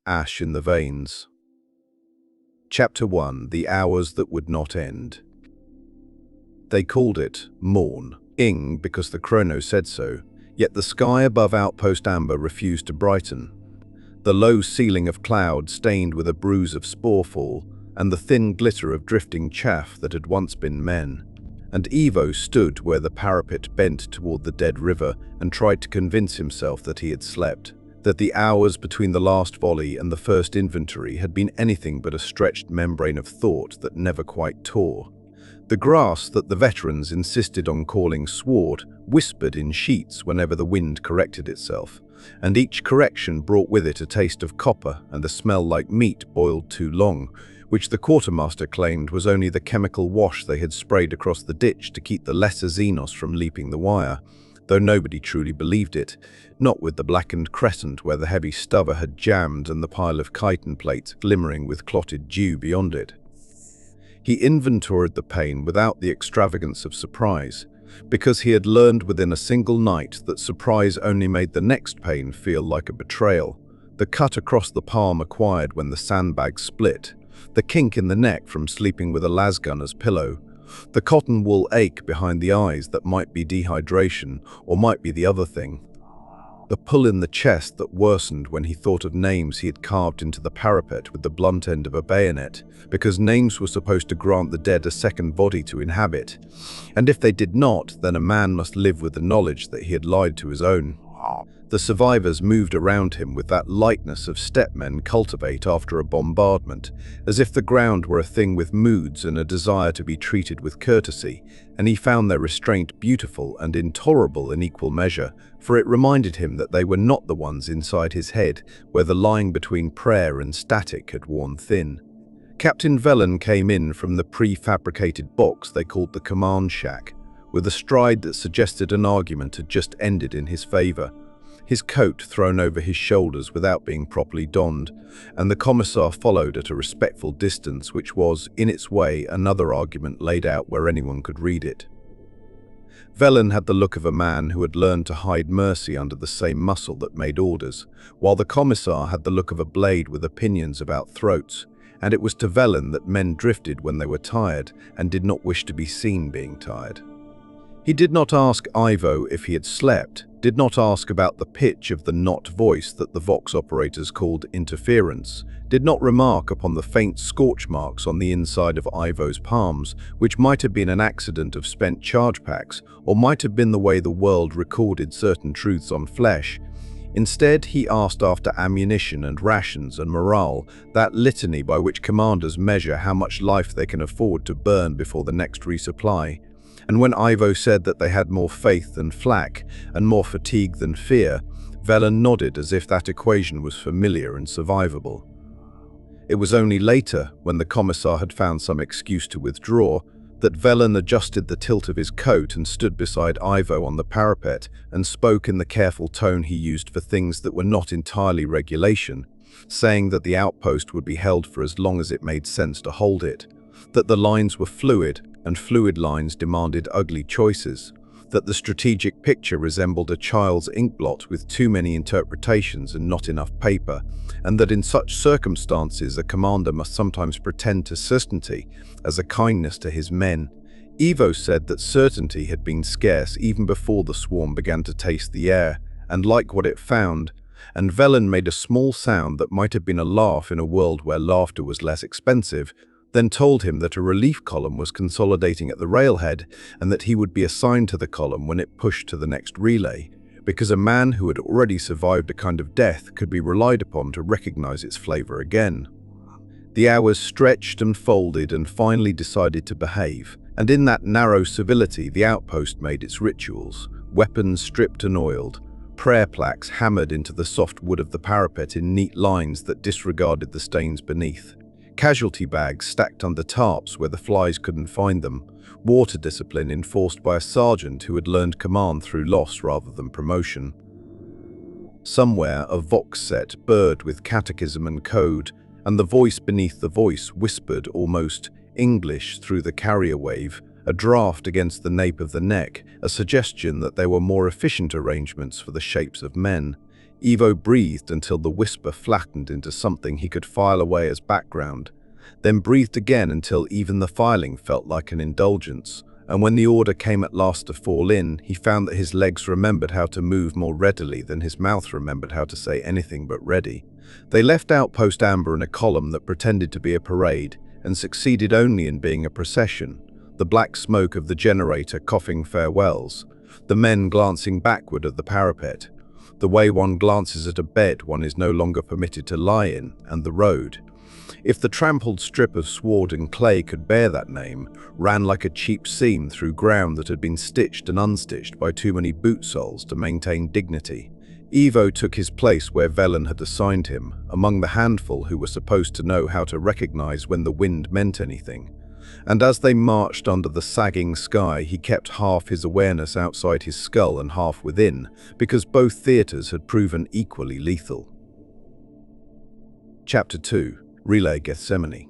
Ash in the Veins. Chapter 1. The Hours That Would Not End. They called it morn, ing because the chrono said so, yet the sky above Outpost Amber refused to brighten. The low ceiling of cloud stained with a bruise of sporefall, and the thin glitter of drifting chaff that had once been men. And Ivo stood where the parapet bent toward the dead river and tried to convince himself that he had slept, that the hours between the last volley and the first inventory had been anything but a stretched membrane of thought that never quite tore. The grass that the veterans insisted on calling Sward whispered in sheets whenever the wind corrected itself, and each correction brought with it a taste of copper and a smell like meat boiled too long, which the quartermaster claimed was only the chemical wash they had sprayed across the ditch to keep the lesser Xenos from leaping the wire, though nobody truly believed it, not with the blackened crescent where the heavy stubber had jammed and the pile of chitin plates glimmering with clotted dew beyond it. He inventoried the pain without the extravagance of surprise, because he had learned within a single night that surprise only made the next pain feel like a betrayal. The cut across the palm acquired when the sandbag split, the kink in the neck from sleeping with a lasgun as pillow, the cotton wool ache behind the eyes that might be dehydration or might be the other thing, the pull in the chest that worsened when he thought of names he had carved into the parapet with the blunt end of a bayonet, because names were supposed to grant the dead a second body to inhabit, and if they did not, then a man must live with the knowledge that he had lied to his own. The survivors moved around him with that lightness of stepmen cultivate after a bombardment, as if the ground were a thing with moods and a desire to be treated with courtesy, and he found their restraint beautiful and intolerable in equal measure, for it reminded him that they were not the ones inside his head, where the line between prayer and static had worn thin. Captain Velen came in from the prefabricated box they called the command shack, with a stride that suggested an argument had just ended in his favor, his coat thrown over his shoulders without being properly donned, and the commissar followed at a respectful distance, which was, in its way, another argument laid out where anyone could read it. Velen had the look of a man who had learned to hide mercy under the same muscle that made orders, while the commissar had the look of a blade with opinions about throats, and it was to Velen that men drifted when they were tired and did not wish to be seen being tired. He did not ask Ivo if he had slept, did not ask about the pitch of the not voice that the Vox operators called interference, did not remark upon the faint scorch marks on the inside of Ivo's palms, which might have been an accident of spent charge packs, or might have been the way the world recorded certain truths on flesh. Instead, he asked after ammunition and rations and morale, that litany by which commanders measure how much life they can afford to burn before the next resupply. And when Ivo said that they had more faith than flak and more fatigue than fear, Velen nodded as if that equation was familiar and survivable. It was only later, when the commissar had found some excuse to withdraw, that Velen adjusted the tilt of his coat and stood beside Ivo on the parapet and spoke in the careful tone he used for things that were not entirely regulation, saying that the outpost would be held for as long as it made sense to hold it, that the lines were fluid and fluid lines demanded ugly choices, that the strategic picture resembled a child's inkblot with too many interpretations and not enough paper, and that in such circumstances a commander must sometimes pretend to certainty as a kindness to his men. Ivo said that certainty had been scarce even before the swarm began to taste the air, and like what it found, and Velen made a small sound that might have been a laugh in a world where laughter was less expensive, then told him that a relief column was consolidating at the railhead and that he would be assigned to the column when it pushed to the next relay, because a man who had already survived a kind of death could be relied upon to recognize its flavor again. The hours stretched and folded and finally decided to behave, and in that narrow civility the outpost made its rituals, weapons stripped and oiled, prayer plaques hammered into the soft wood of the parapet in neat lines that disregarded the stains beneath, casualty bags stacked under tarps where the flies couldn't find them, water discipline enforced by a sergeant who had learned command through loss rather than promotion. Somewhere a vox set burred with catechism and code, and the voice beneath the voice whispered almost English through the carrier wave, a draft against the nape of the neck, a suggestion that there were more efficient arrangements for the shapes of men. Ivo breathed until the whisper flattened into something he could file away as background, then breathed again until even the filing felt like an indulgence. And when the order came at last to fall in, he found that his legs remembered how to move more readily than his mouth remembered how to say anything but ready. They left Outpost Amber in a column that pretended to be a parade, and succeeded only in being a procession, the black smoke of the generator coughing farewells, the men glancing backward at the parapet, the way one glances at a bed one is no longer permitted to lie in, and the road. If the trampled strip of sward and clay could bear that name, ran like a cheap seam through ground that had been stitched and unstitched by too many boot soles to maintain dignity. Ivo took his place where Velen had assigned him, among the handful who were supposed to know how to recognize when the wind meant anything. And as they marched under the sagging sky, he kept half his awareness outside his skull and half within, because both theaters had proven equally lethal. Chapter 2. Relay Gethsemane.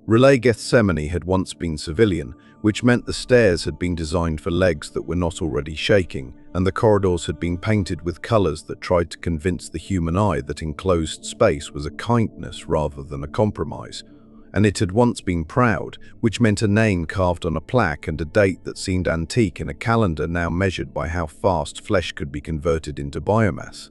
Relay Gethsemane had once been civilian, which meant the stairs had been designed for legs that were not already shaking, and the corridors had been painted with colors that tried to convince the human eye that enclosed space was a kindness rather than a compromise. And it had once been proud, which meant a name carved on a plaque and a date that seemed antique in a calendar now measured by how fast flesh could be converted into biomass.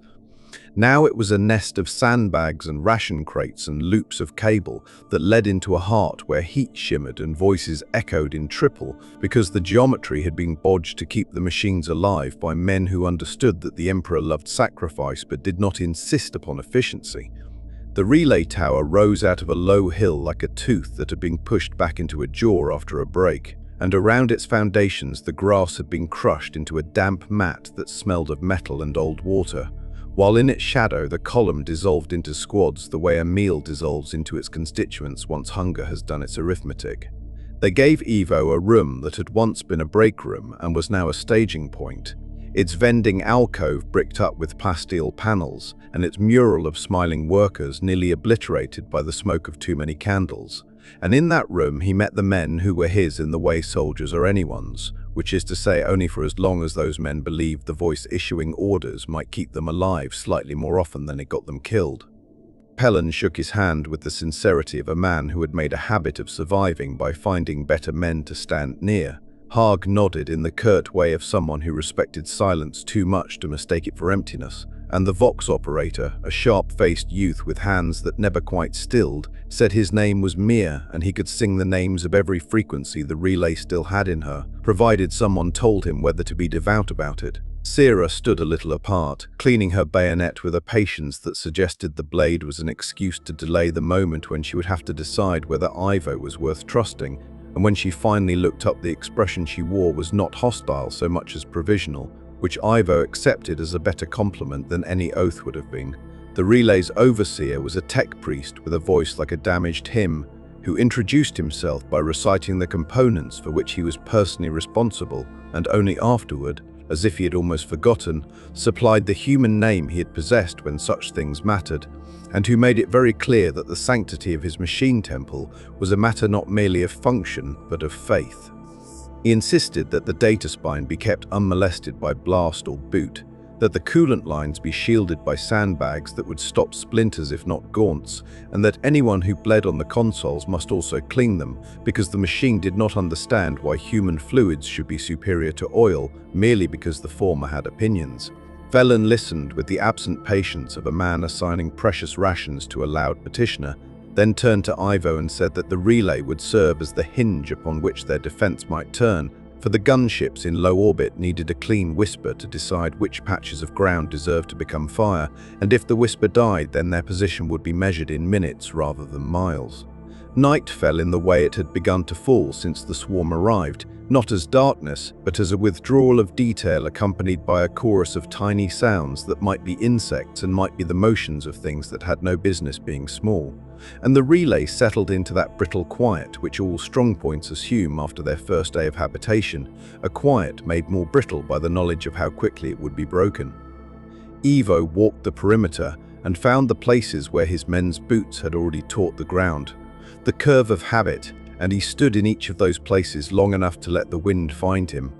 Now it was a nest of sandbags and ration crates and loops of cable that led into a heart where heat shimmered and voices echoed in triple because the geometry had been bodged to keep the machines alive by men who understood that the Emperor loved sacrifice but did not insist upon efficiency. The relay tower rose out of a low hill like a tooth that had been pushed back into a jaw after a break, and around its foundations the grass had been crushed into a damp mat that smelled of metal and old water, while in its shadow the column dissolved into squads the way a meal dissolves into its constituents once hunger has done its arithmetic. They gave Ivo a room that had once been a break room and was now a staging point, its vending alcove bricked up with plasteel panels, and its mural of smiling workers nearly obliterated by the smoke of too many candles. And in that room he met the men who were his in the way soldiers are anyone's, which is to say only for as long as those men believed the voice issuing orders might keep them alive slightly more often than it got them killed. Pelin shook his hand with the sincerity of a man who had made a habit of surviving by finding better men to stand near. Haag nodded in the curt way of someone who respected silence too much to mistake it for emptiness, and the Vox operator, a sharp-faced youth with hands that never quite stilled, said his name was Mir and he could sing the names of every frequency the relay still had in her, provided someone told him whether to be devout about it. Sira stood a little apart, cleaning her bayonet with a patience that suggested the blade was an excuse to delay the moment when she would have to decide whether Ivo was worth trusting, and when she finally looked up the expression she wore was not hostile so much as provisional, which Ivo accepted as a better compliment than any oath would have been. The relay's overseer was a tech priest with a voice like a damaged hymn, who introduced himself by reciting the components for which he was personally responsible, and only afterward, as if he had almost forgotten, supplied the human name he had possessed when such things mattered, and who made it very clear that the sanctity of his machine temple was a matter not merely of function, but of faith. He insisted that the data spine be kept unmolested by blast or boot, that the coolant lines be shielded by sandbags that would stop splinters if not gaunts, and that anyone who bled on the consoles must also clean them, because the machine did not understand why human fluids should be superior to oil merely because the former had opinions. Velen listened with the absent patience of a man assigning precious rations to a loud petitioner, then turned to Ivo and said that the relay would serve as the hinge upon which their defense might turn, for the gunships in low orbit needed a clean whisper to decide which patches of ground deserved to become fire, and if the whisper died, then their position would be measured in minutes rather than miles. Night fell in the way it had begun to fall since the swarm arrived, not as darkness, but as a withdrawal of detail accompanied by a chorus of tiny sounds that might be insects and might be the motions of things that had no business being small. And the relay settled into that brittle quiet which all strongpoints assume after their first day of habitation, a quiet made more brittle by the knowledge of how quickly it would be broken. Ivo walked the perimeter and found the places where his men's boots had already taught the ground, the curve of habit, and he stood in each of those places long enough to let the wind find him.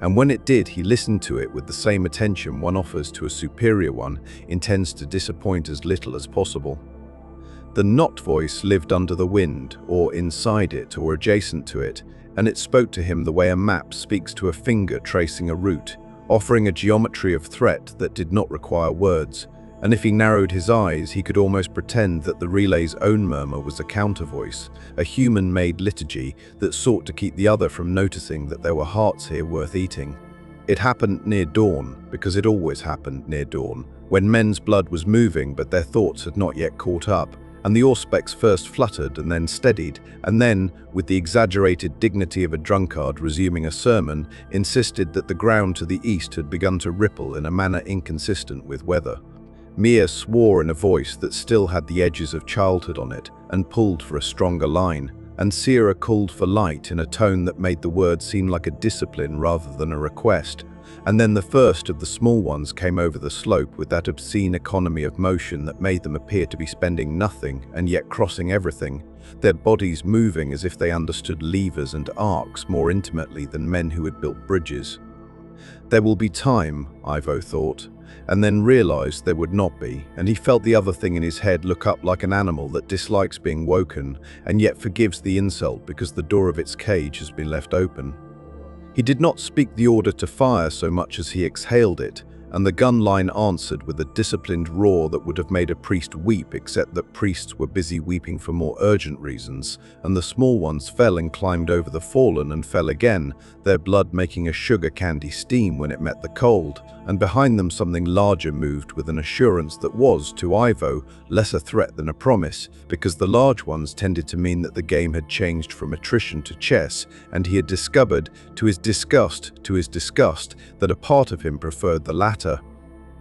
and when it did, he listened to it with the same attention one offers to a superior one, intends to disappoint as little as possible. The not voice lived under the wind, or inside it, or adjacent to it, and it spoke to him the way a map speaks to a finger tracing a route, offering a geometry of threat that did not require words, and if he narrowed his eyes, he could almost pretend that the relay's own murmur was a counter-voice, a human-made liturgy that sought to keep the other from noticing that there were hearts here worth eating. It happened near dawn, because it always happened near dawn, when men's blood was moving but their thoughts had not yet caught up, and the auspex first fluttered and then steadied, and then, with the exaggerated dignity of a drunkard resuming a sermon, insisted that the ground to the east had begun to ripple in a manner inconsistent with weather. Mia swore in a voice that still had the edges of childhood on it, and pulled for a stronger line, and Sierra called for light in a tone that made the word seem like a discipline rather than a request, and then the first of the small ones came over the slope with that obscene economy of motion that made them appear to be spending nothing and yet crossing everything, their bodies moving as if they understood levers and arcs more intimately than men who had built bridges. There will be time, Ivo thought, and then realized there would not be, and he felt the other thing in his head look up like an animal that dislikes being woken and yet forgives the insult because the door of its cage has been left open. He did not speak the order to fire so much as he exhaled it, and the gun line answered with a disciplined roar that would have made a priest weep, except that priests were busy weeping for more urgent reasons, and the small ones fell and climbed over the fallen and fell again, their blood making a sugar candy steam when it met the cold, and behind them something larger moved with an assurance that was, to Ivo, less a threat than a promise, because the large ones tended to mean that the game had changed from attrition to chess, and he had discovered, to his disgust, that a part of him preferred the latter.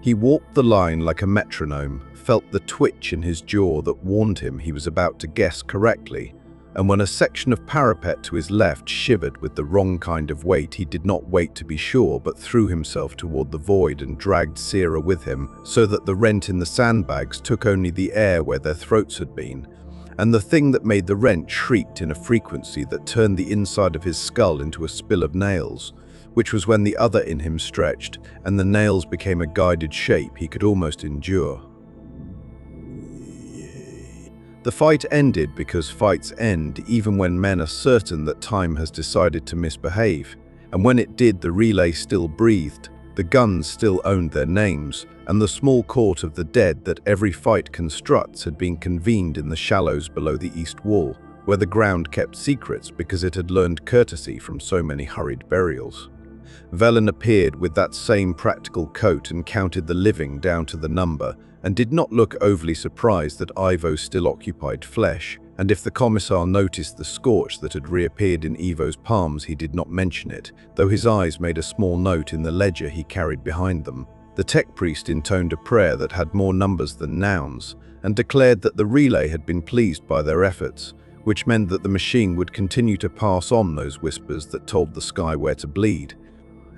He warped the line like a metronome, felt the twitch in his jaw that warned him he was about to guess correctly, and when a section of parapet to his left shivered with the wrong kind of weight, he did not wait to be sure but threw himself toward the void and dragged Sierra with him, so that the rent in the sandbags took only the air where their throats had been, and the thing that made the rent shrieked in a frequency that turned the inside of his skull into a spill of nails, which was when the other in him stretched, and the nails became a guided shape he could almost endure. The fight ended because fights end even when men are certain that time has decided to misbehave, and when it did, the relay still breathed, the guns still owned their names, and the small court of the dead that every fight constructs had been convened in the shallows below the east wall, where the ground kept secrets because it had learned courtesy from so many hurried burials. Velen appeared with that same practical coat and counted the living down to the number, and did not look overly surprised that Ivo still occupied flesh, and if the commissar noticed the scorch that had reappeared in Ivo's palms, he did not mention it, though his eyes made a small note in the ledger he carried behind them. The tech priest intoned a prayer that had more numbers than nouns, and declared that the relay had been pleased by their efforts, which meant that the machine would continue to pass on those whispers that told the sky where to bleed.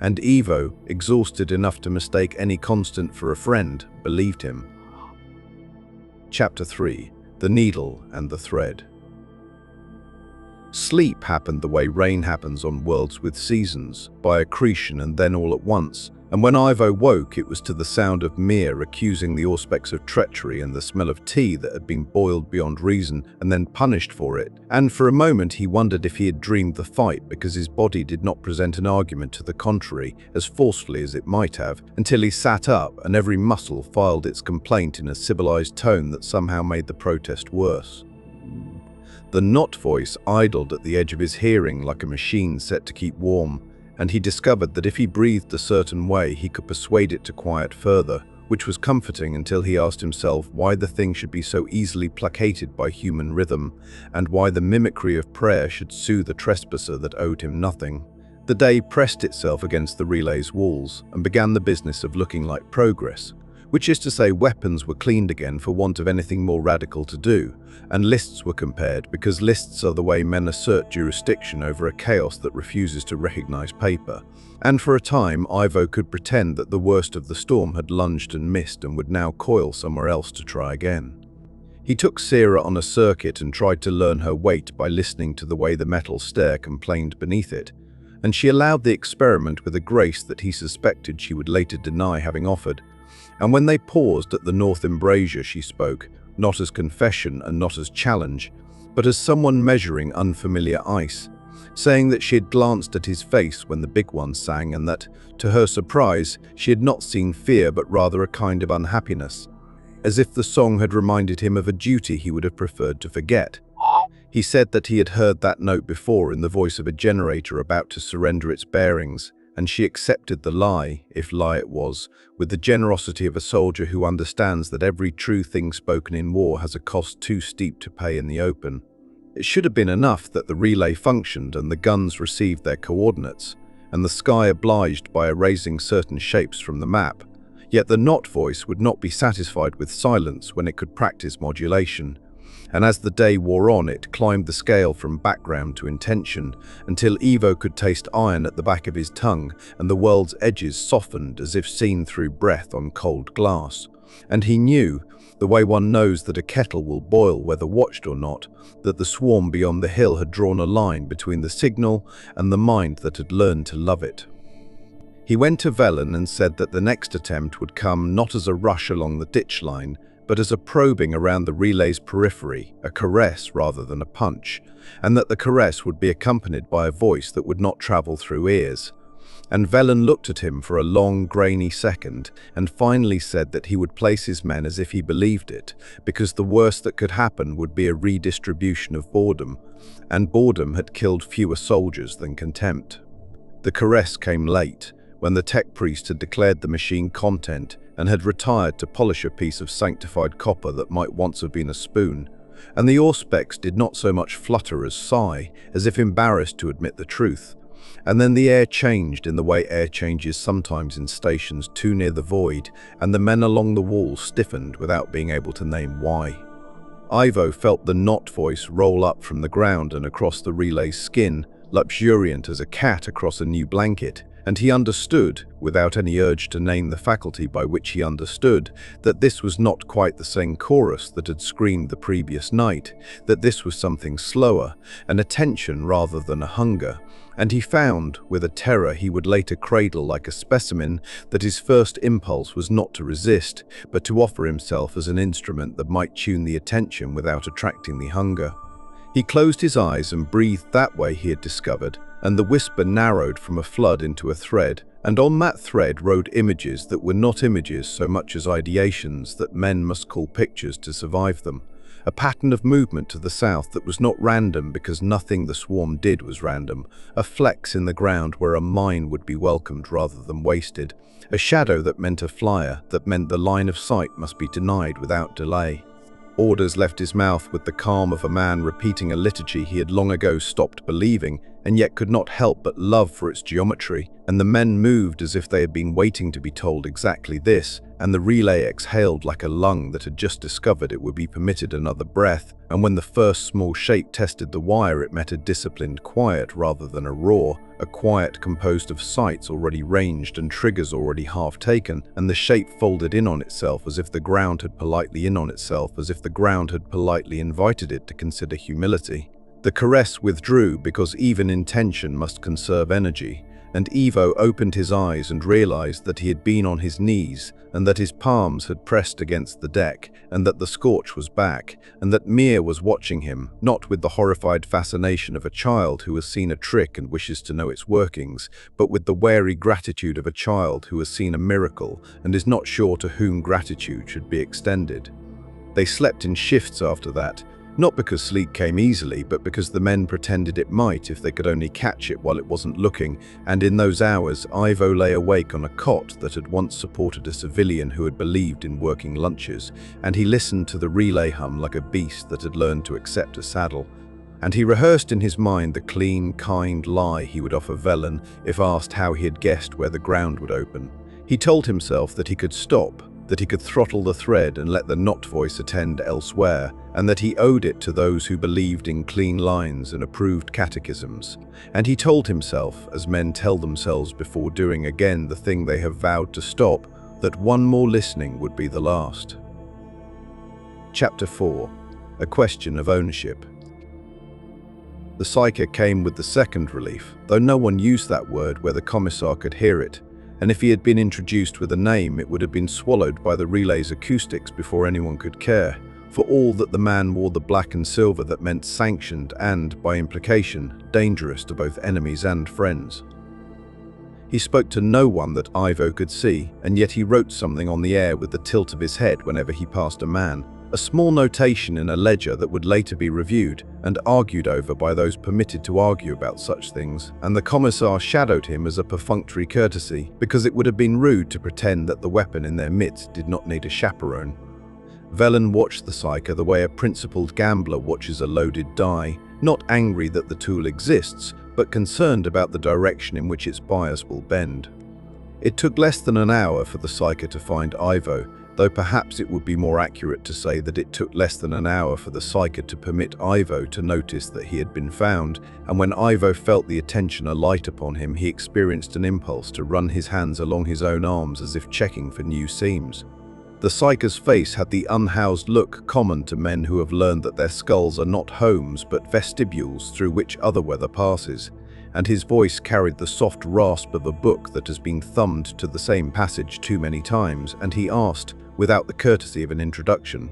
And Ivo, exhausted enough to mistake any constant for a friend, believed him. Chapter 3. The Needle and the Thread. Sleep happened the way rain happens on worlds with seasons, by accretion and then all at once, and when Ivo woke it was to the sound of Mia accusing the auspex of treachery and the smell of tea that had been boiled beyond reason and then punished for it, and for a moment he wondered if he had dreamed the fight because his body did not present an argument to the contrary as forcefully as it might have, until he sat up and every muscle filed its complaint in a civilized tone that somehow made the protest worse. The not voice idled at the edge of his hearing like a machine set to keep warm, and he discovered that if he breathed a certain way he could persuade it to quiet further, which was comforting until he asked himself why the thing should be so easily placated by human rhythm, and why the mimicry of prayer should soothe a trespasser that owed him nothing. The day pressed itself against the relay's walls and began the business of looking like progress, which is to say weapons were cleaned again for want of anything more radical to do, and lists were compared because lists are the way men assert jurisdiction over a chaos that refuses to recognize paper. And for a time Ivo could pretend that the worst of the storm had lunged and missed and would now coil somewhere else to try again. He took Sierra on a circuit and tried to learn her weight by listening to the way the metal stair complained beneath it, and she allowed the experiment with a grace that he suspected she would later deny having offered. And when they paused at the north embrasure, she spoke, not as confession and not as challenge, but as someone measuring unfamiliar ice, saying that she had glanced at his face when the big one sang and that, to her surprise, she had not seen fear but rather a kind of unhappiness, as if the song had reminded him of a duty he would have preferred to forget. He said that he had heard that note before in the voice of a generator about to surrender its bearings, and she accepted the lie, if lie it was, with the generosity of a soldier who understands that every true thing spoken in war has a cost too steep to pay in the open. It should have been enough that the relay functioned and the guns received their coordinates, and the sky obliged by erasing certain shapes from the map, yet the not voice would not be satisfied with silence when it could practice modulation. And as the day wore on, it climbed the scale from background to intention, until Ivo could taste iron at the back of his tongue, and the world's edges softened as if seen through breath on cold glass. And he knew, the way one knows that a kettle will boil whether watched or not, that the swarm beyond the hill had drawn a line between the signal and the mind that had learned to love it. He went to Velen and said that the next attempt would come not as a rush along the ditch line, but as a probing around the relay's periphery, a caress rather than a punch, and that the caress would be accompanied by a voice that would not travel through ears. And Velen looked at him for a long, grainy second, and finally said that he would place his men as if he believed it, because the worst that could happen would be a redistribution of boredom, and boredom had killed fewer soldiers than contempt. The caress came late, when the tech priest had declared the machine content and had retired to polish a piece of sanctified copper that might once have been a spoon, and the auspex did not so much flutter as sigh, as if embarrassed to admit the truth. And then the air changed in the way air changes sometimes in stations too near the void, and the men along the wall stiffened without being able to name why. Ivo felt the not voice roll up from the ground and across the relay's skin, luxuriant as a cat across a new blanket, and he understood, without any urge to name the faculty by which he understood, that this was not quite the same chorus that had screamed the previous night, that this was something slower, an attention rather than a hunger, and he found, with a terror he would later cradle like a specimen, that his first impulse was not to resist, but to offer himself as an instrument that might tune the attention without attracting the hunger. He closed his eyes and breathed that way, he had discovered, and the whisper narrowed from a flood into a thread, and on that thread rode images that were not images so much as ideations that men must call pictures to survive them. A pattern of movement to the south that was not random because nothing the swarm did was random, a flex in the ground where a mine would be welcomed rather than wasted, a shadow that meant a flyer, that meant the line of sight must be denied without delay. Orders left his mouth with the calm of a man repeating a liturgy he had long ago stopped believing, and yet could not help but love for its geometry, and the men moved as if they had been waiting to be told exactly this, and the relay exhaled like a lung that had just discovered it would be permitted another breath, and when the first small shape tested the wire it met a disciplined quiet rather than a roar, a quiet composed of sights already ranged and triggers already half taken, and the shape folded in on itself as if the ground had politely in on itself, as if the ground had politely invited it to consider humility. The caress withdrew because even intention must conserve energy, and Ivo opened his eyes and realized that he had been on his knees, and that his palms had pressed against the deck, and that the scorch was back, and that Mir was watching him, not with the horrified fascination of a child who has seen a trick and wishes to know its workings, but with the wary gratitude of a child who has seen a miracle and is not sure to whom gratitude should be extended. They slept in shifts after that, not because sleep came easily, but because the men pretended it might if they could only catch it while it wasn't looking, and in those hours Ivo lay awake on a cot that had once supported a civilian who had believed in working lunches, and he listened to the relay hum like a beast that had learned to accept a saddle. And he rehearsed in his mind the clean, kind lie he would offer Velen if asked how he had guessed where the ground would open. He told himself that he could stop, that he could throttle the thread and let the not voice attend elsewhere, and that he owed it to those who believed in clean lines and approved catechisms. And he told himself, as men tell themselves before doing again the thing they have vowed to stop, that one more listening would be the last. Chapter 4. A Question of Ownership. The Psyker came with the second relief, though no one used that word where the Commissar could hear it, and if he had been introduced with a name it would have been swallowed by the relay's acoustics before anyone could care, for all that the man wore the black and silver that meant sanctioned and, by implication, dangerous to both enemies and friends. He spoke to no one that Ivo could see, and yet he wrote something on the air with the tilt of his head whenever he passed a man, a small notation in a ledger that would later be reviewed and argued over by those permitted to argue about such things, and the Commissar shadowed him as a perfunctory courtesy, because it would have been rude to pretend that the weapon in their midst did not need a chaperone. Velen watched the Psyker the way a principled gambler watches a loaded die, not angry that the tool exists, but concerned about the direction in which its bias will bend. It took less than an hour for the Psyker to find Ivo, though perhaps it would be more accurate to say that it took less than an hour for the Psyker to permit Ivo to notice that he had been found, and when Ivo felt the attention alight upon him, he experienced an impulse to run his hands along his own arms as if checking for new seams. The Psyker's face had the unhoused look common to men who have learned that their skulls are not homes but vestibules through which other weather passes, and his voice carried the soft rasp of a book that has been thumbed to the same passage too many times, and he asked, without the courtesy of an introduction.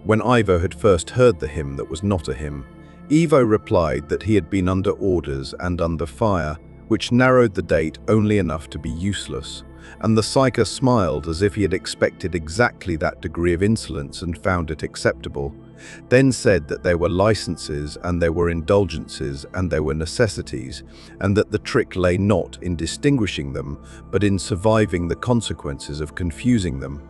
When Ivo had first heard the hymn that was not a hymn, Ivo replied that he had been under orders and under fire, which narrowed the date only enough to be useless, and the Psyker smiled as if he had expected exactly that degree of insolence and found it acceptable, then said that there were licenses and there were indulgences and there were necessities, and that the trick lay not in distinguishing them, but in surviving the consequences of confusing them.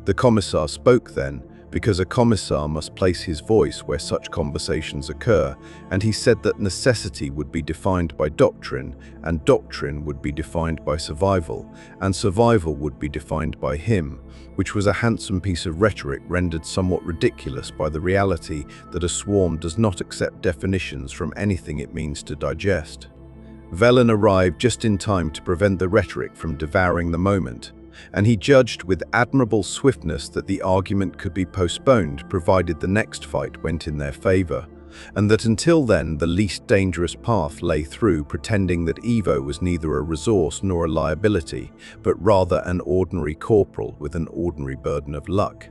The Commissar spoke then, because a Commissar must place his voice where such conversations occur, and he said that necessity would be defined by doctrine, and doctrine would be defined by survival, and survival would be defined by him, which was a handsome piece of rhetoric rendered somewhat ridiculous by the reality that a swarm does not accept definitions from anything it means to digest. Velen arrived just in time to prevent the rhetoric from devouring the moment, and he judged with admirable swiftness that the argument could be postponed provided the next fight went in their favor, and that until then the least dangerous path lay through pretending that Ivo was neither a resource nor a liability, but rather an ordinary corporal with an ordinary burden of luck.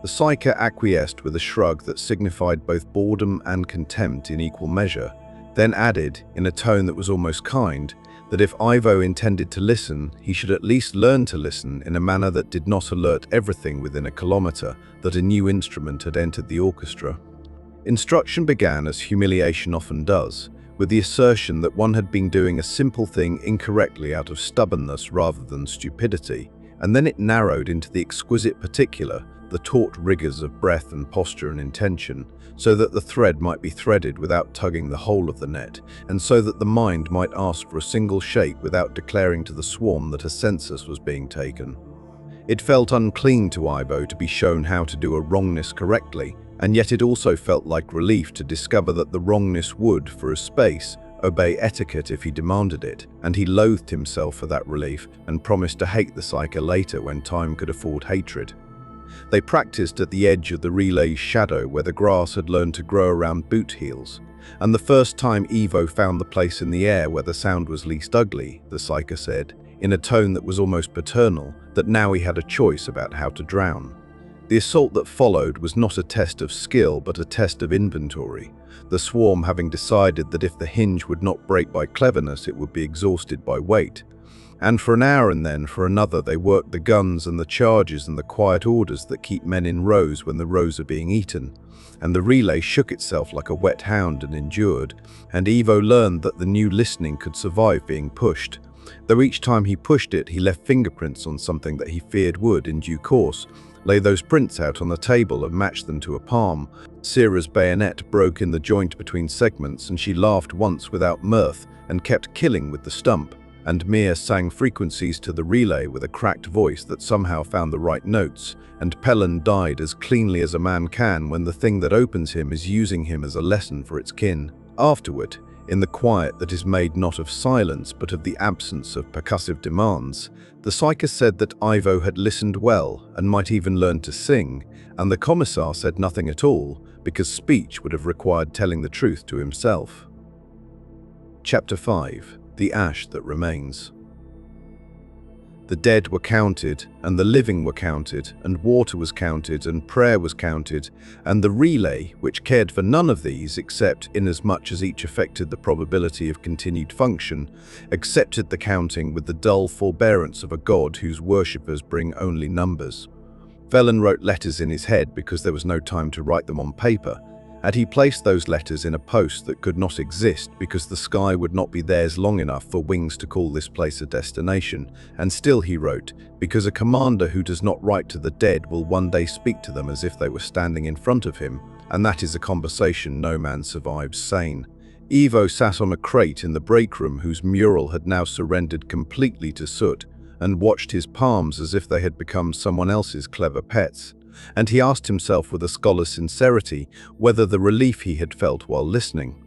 The Psyker acquiesced with a shrug that signified both boredom and contempt in equal measure, then added, in a tone that was almost kind, that if Ivo intended to listen, he should at least learn to listen in a manner that did not alert everything within a kilometer that a new instrument had entered the orchestra. Instruction began, as humiliation often does, with the assertion that one had been doing a simple thing incorrectly out of stubbornness rather than stupidity, and then it narrowed into the exquisite particular, the taut rigors of breath and posture and intention, so that the thread might be threaded without tugging the whole of the net, and so that the mind might ask for a single shake without declaring to the swarm that a census was being taken. It felt unclean to Ivo to be shown how to do a wrongness correctly, and yet it also felt like relief to discover that the wrongness would, for a space, obey etiquette if he demanded it, and he loathed himself for that relief and promised to hate the Psyker later when time could afford hatred. They practiced at the edge of the relay's shadow where the grass had learned to grow around boot heels, and the first time Ivo found the place in the air where the sound was least ugly, the Psyker said, in a tone that was almost paternal, that now he had a choice about how to drown. The assault that followed was not a test of skill but a test of inventory, the swarm having decided that if the hinge would not break by cleverness it would be exhausted by weight. And for an hour and then for another they worked the guns and the charges and the quiet orders that keep men in rows when the rows are being eaten, and the relay shook itself like a wet hound and endured, and Ivo learned that the new listening could survive being pushed, though each time he pushed it he left fingerprints on something that he feared would, in due course, lay those prints out on the table and match them to a palm. Sira's bayonet broke in the joint between segments, and she laughed once without mirth and kept killing with the stump, and Mir sang frequencies to the relay with a cracked voice that somehow found the right notes, and Pelin died as cleanly as a man can when the thing that opens him is using him as a lesson for its kin. Afterward, in the quiet that is made not of silence but of the absence of percussive demands, the psyker said that Ivo had listened well and might even learn to sing, and the commissar said nothing at all because speech would have required telling the truth to himself. Chapter 5. The Ash That Remains. The dead were counted, and the living were counted, and water was counted, and prayer was counted, and the relay, which cared for none of these except inasmuch as each affected the probability of continued function, accepted the counting with the dull forbearance of a god whose worshippers bring only numbers. Velen wrote letters in his head because there was no time to write them on paper, and he placed those letters in a post that could not exist because the sky would not be theirs long enough for wings to call this place a destination. And still he wrote, because a commander who does not write to the dead will one day speak to them as if they were standing in front of him, and that is a conversation no man survives sane. Ivo sat on a crate in the break room whose mural had now surrendered completely to soot, and watched his palms as if they had become someone else's clever pets. And he asked himself with a scholar's sincerity whether the relief he had felt while listening,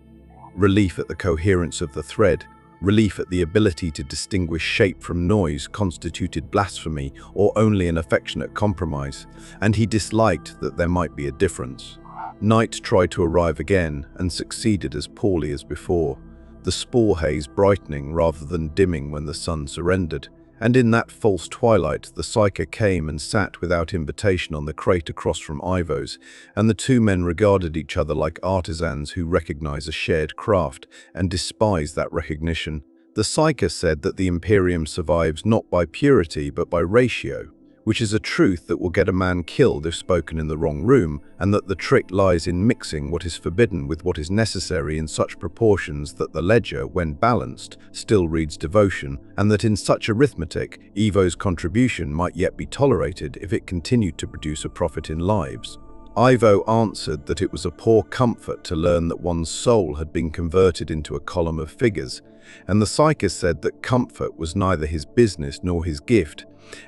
relief at the coherence of the thread, relief at the ability to distinguish shape from noise, constituted blasphemy or only an affectionate compromise, and he disliked that there might be a difference. Night tried to arrive again and succeeded as poorly as before, the spore haze brightening rather than dimming when the sun surrendered. And in that false twilight, the psyker came and sat without invitation on the crate across from Ivo's, and the two men regarded each other like artisans who recognize a shared craft and despise that recognition. The psyker said that the Imperium survives not by purity but by ratio, which is a truth that will get a man killed if spoken in the wrong room, and that the trick lies in mixing what is forbidden with what is necessary in such proportions that the ledger, when balanced, still reads devotion, and that in such arithmetic, Ivo's contribution might yet be tolerated if it continued to produce a profit in lives. Ivo answered that it was a poor comfort to learn that one's soul had been converted into a column of figures, and the psyker said that comfort was neither his business nor his gift,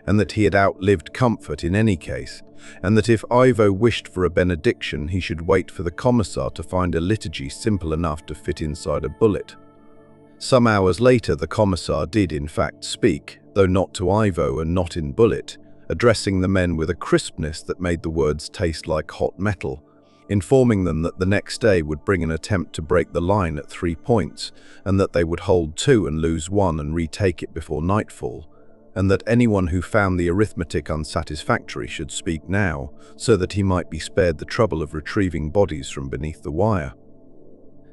and that he had outlived comfort in any case, and that if Ivo wished for a benediction he should wait for the commissar to find a liturgy simple enough to fit inside a bullet. Some hours later the commissar did in fact speak, though not to Ivo and not in bullet, addressing the men with a crispness that made the words taste like hot metal, informing them that the next day would bring an attempt to break the line at 3 points, and that they would hold 2 and lose 1 and retake it before nightfall, and that anyone who found the arithmetic unsatisfactory should speak now, so that he might be spared the trouble of retrieving bodies from beneath the wire.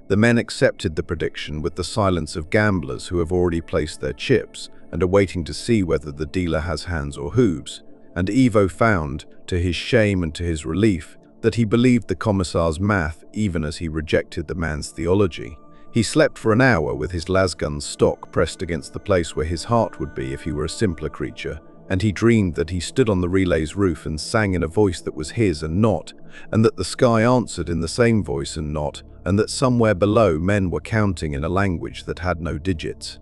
The men accepted the prediction with the silence of gamblers who have already placed their chips and are waiting to see whether the dealer has hands or hooves, and Ivo found, to his shame and to his relief, that he believed the commissar's math even as he rejected the man's theology. He slept for an hour with his lasgun's stock pressed against the place where his heart would be if he were a simpler creature, and he dreamed that he stood on the relay's roof and sang in a voice that was his and not, and that the sky answered in the same voice and not, and that somewhere below men were counting in a language that had no digits.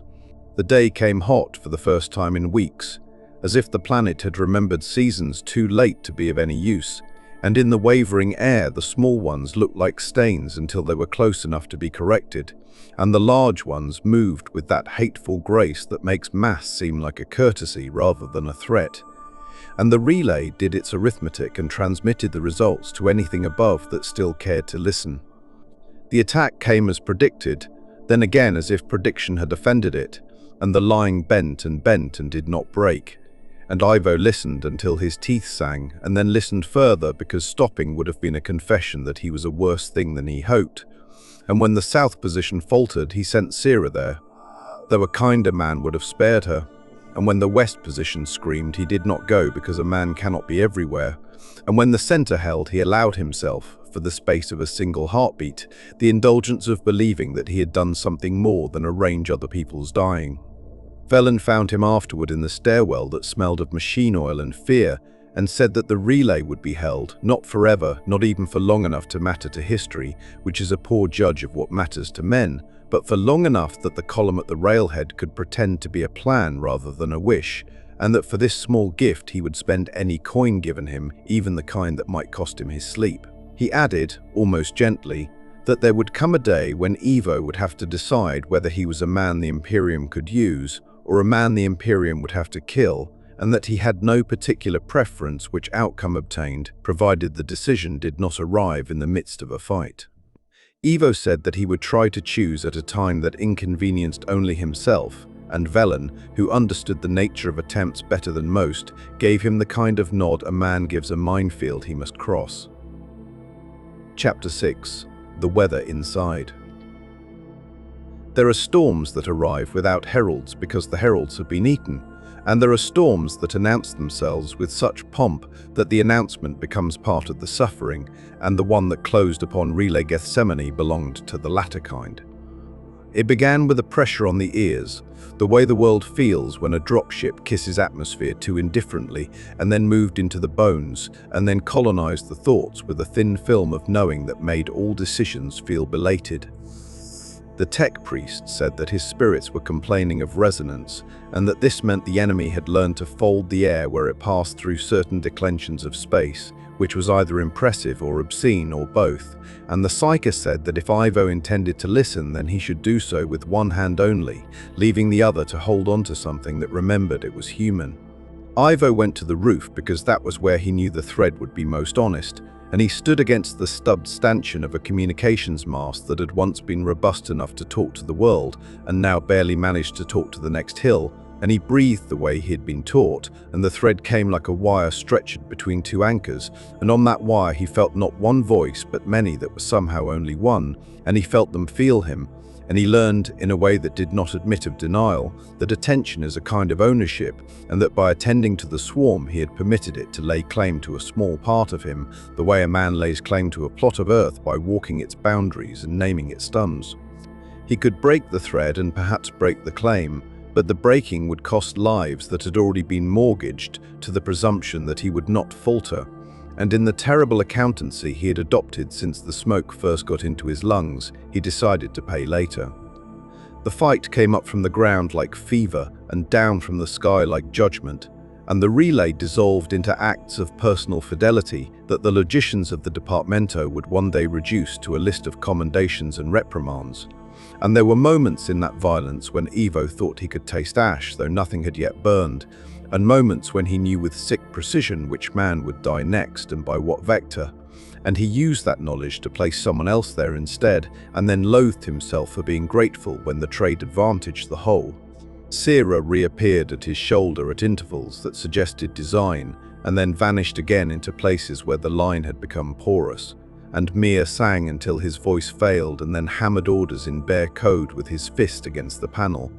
The day came hot for the first time in weeks, as if the planet had remembered seasons too late to be of any use, and in the wavering air the small ones looked like stains until they were close enough to be corrected, and the large ones moved with that hateful grace that makes mass seem like a courtesy rather than a threat. And the relay did its arithmetic and transmitted the results to anything above that still cared to listen. The attack came as predicted, then again as if prediction had offended it, and the line bent and did not break. And Ivo listened until his teeth sang, and then listened further because stopping would have been a confession that he was a worse thing than he hoped. And when the south position faltered, he sent Sira there, though a kinder man would have spared her. And when the west position screamed, he did not go because a man cannot be everywhere. And when the center held, he allowed himself, for the space of a single heartbeat, the indulgence of believing that he had done something more than arrange other people's dying. Velen found him afterward in the stairwell that smelled of machine oil and fear, and said that the relay would be held, not forever, not even for long enough to matter to history, which is a poor judge of what matters to men, but for long enough that the column at the railhead could pretend to be a plan rather than a wish, and that for this small gift he would spend any coin given him, even the kind that might cost him his sleep. He added, almost gently, that there would come a day when Ivo would have to decide whether he was a man the Imperium could use or a man the Imperium would have to kill, and that he had no particular preference which outcome obtained, provided the decision did not arrive in the midst of a fight. Ivo said that he would try to choose at a time that inconvenienced only himself, and Velen, who understood the nature of attempts better than most, gave him the kind of nod a man gives a minefield he must cross. Chapter 6. The Weather Inside. There are storms that arrive without heralds because the heralds have been eaten, and there are storms that announce themselves with such pomp that the announcement becomes part of the suffering, and the one that closed upon Relay Gethsemane belonged to the latter kind. It began with a pressure on the ears, the way the world feels when a dropship kisses atmosphere too indifferently, and then moved into the bones, and then colonized the thoughts with a thin film of knowing that made all decisions feel belated. The tech priest said that his spirits were complaining of resonance, and that this meant the enemy had learned to fold the air where it passed through certain declensions of space, which was either impressive or obscene or both, and the psyker said that if Ivo intended to listen, then he should do so with one hand only, leaving the other to hold on to something that remembered it was human. Ivo went to the roof because that was where he knew the thread would be most honest, and he stood against the stubbed stanchion of a communications mast that had once been robust enough to talk to the world and now barely managed to talk to the next hill, and he breathed the way he had been taught, and the thread came like a wire stretched between two anchors, and on that wire he felt not one voice but many that were somehow only one, and he felt them feel him, and he learned, in a way that did not admit of denial, that attention is a kind of ownership, and that by attending to the swarm he had permitted it to lay claim to a small part of him, the way a man lays claim to a plot of earth by walking its boundaries and naming its thumbs. He could break the thread and perhaps break the claim, but the breaking would cost lives that had already been mortgaged to the presumption that he would not falter, and in the terrible accountancy he had adopted since the smoke first got into his lungs, he decided to pay later. The fight came up from the ground like fever and down from the sky like judgment, and the relay dissolved into acts of personal fidelity that the logicians of the Departamento would one day reduce to a list of commendations and reprimands. And there were moments in that violence when Ivo thought he could taste ash, though nothing had yet burned, and moments when he knew with sick precision which man would die next and by what vector, and he used that knowledge to place someone else there instead, and then loathed himself for being grateful when the trade advantaged the whole. Sira reappeared at his shoulder at intervals that suggested design, and then vanished again into places where the line had become porous, and Mir sang until his voice failed and then hammered orders in bare code with his fist against the panel,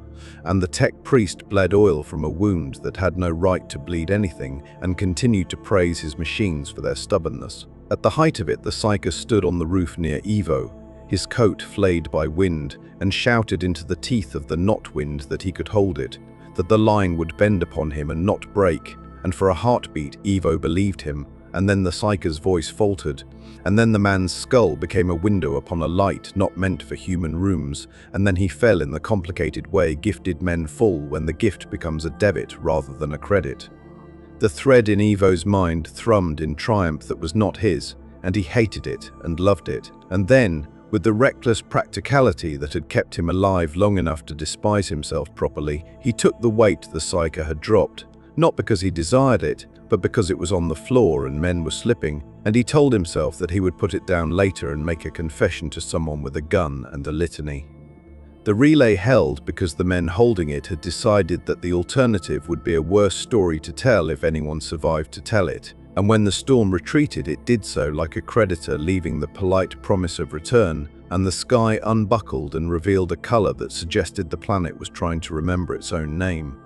and the tech priest bled oil from a wound that had no right to bleed anything and continued to praise his machines for their stubbornness. At the height of it, the psyker stood on the roof near Ivo, his coat flayed by wind, and shouted into the teeth of the not wind that he could hold it, that the line would bend upon him and not break, and for a heartbeat Ivo believed him, and then the psyker's voice faltered, and then the man's skull became a window upon a light not meant for human rooms, and then he fell in the complicated way gifted men fall when the gift becomes a debit rather than a credit. The thread in Ivo's mind thrummed in triumph that was not his, and he hated it and loved it, and then, with the reckless practicality that had kept him alive long enough to despise himself properly, he took the weight the psyker had dropped, not because he desired it, but because it was on the floor and men were slipping, and he told himself that he would put it down later and make a confession to someone with a gun and a litany. The relay held because the men holding it had decided that the alternative would be a worse story to tell if anyone survived to tell it, and when the storm retreated it did so like a creditor leaving the polite promise of return, and the sky unbuckled and revealed a color that suggested the planet was trying to remember its own name.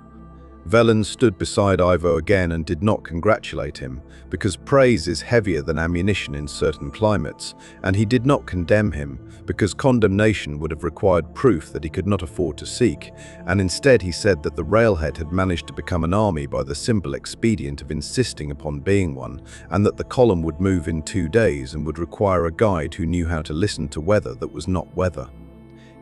Velen stood beside Ivo again and did not congratulate him, because praise is heavier than ammunition in certain climates, and he did not condemn him, because condemnation would have required proof that he could not afford to seek, and instead he said that the railhead had managed to become an army by the simple expedient of insisting upon being one, and that the column would move in 2 days and would require a guide who knew how to listen to weather that was not weather.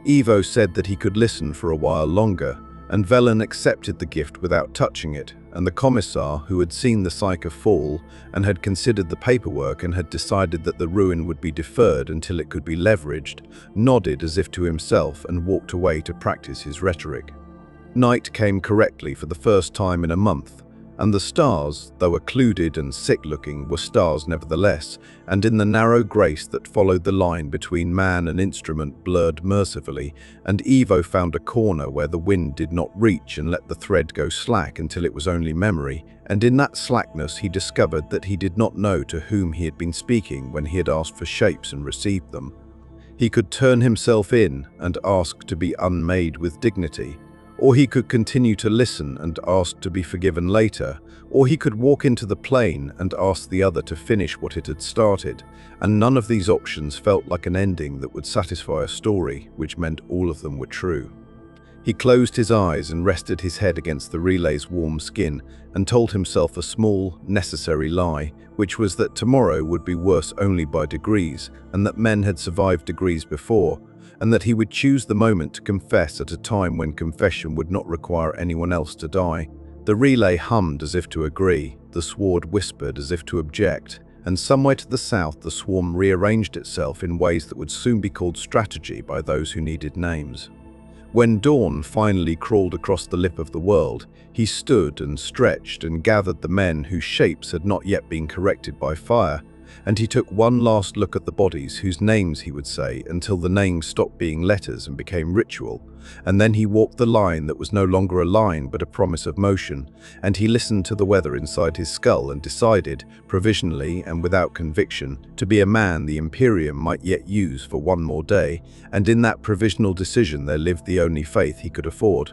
Ivo said that he could listen for a while longer, and Velen accepted the gift without touching it, and the commissar, who had seen the Psyker fall and had considered the paperwork and had decided that the ruin would be deferred until it could be leveraged, nodded as if to himself and walked away to practice his rhetoric. Night came correctly for the first time in a month, and the stars, though occluded and sick-looking, were stars nevertheless, and in the narrow grace that followed the line between man and instrument blurred mercifully, and Ivo found a corner where the wind did not reach and let the thread go slack until it was only memory, and in that slackness he discovered that he did not know to whom he had been speaking when he had asked for shapes and received them. He could turn himself in and ask to be unmade with dignity, or he could continue to listen and ask to be forgiven later, or he could walk into the plane and ask the other to finish what it had started, and none of these options felt like an ending that would satisfy a story, which meant all of them were true. He closed his eyes and rested his head against the relay's warm skin and told himself a small, necessary lie, which was that tomorrow would be worse only by degrees, and that men had survived degrees before, and that he would choose the moment to confess at a time when confession would not require anyone else to die. The relay hummed as if to agree, the Sward whispered as if to object, and somewhere to the south the swarm rearranged itself in ways that would soon be called strategy by those who needed names. When dawn finally crawled across the lip of the world, he stood and stretched and gathered the men whose shapes had not yet been corrected by fire, and he took one last look at the bodies whose names he would say until the names stopped being letters and became ritual, and then he walked the line that was no longer a line but a promise of motion, and he listened to the weather inside his skull and decided, provisionally and without conviction, to be a man the Imperium might yet use for one more day, and in that provisional decision there lived the only faith he could afford.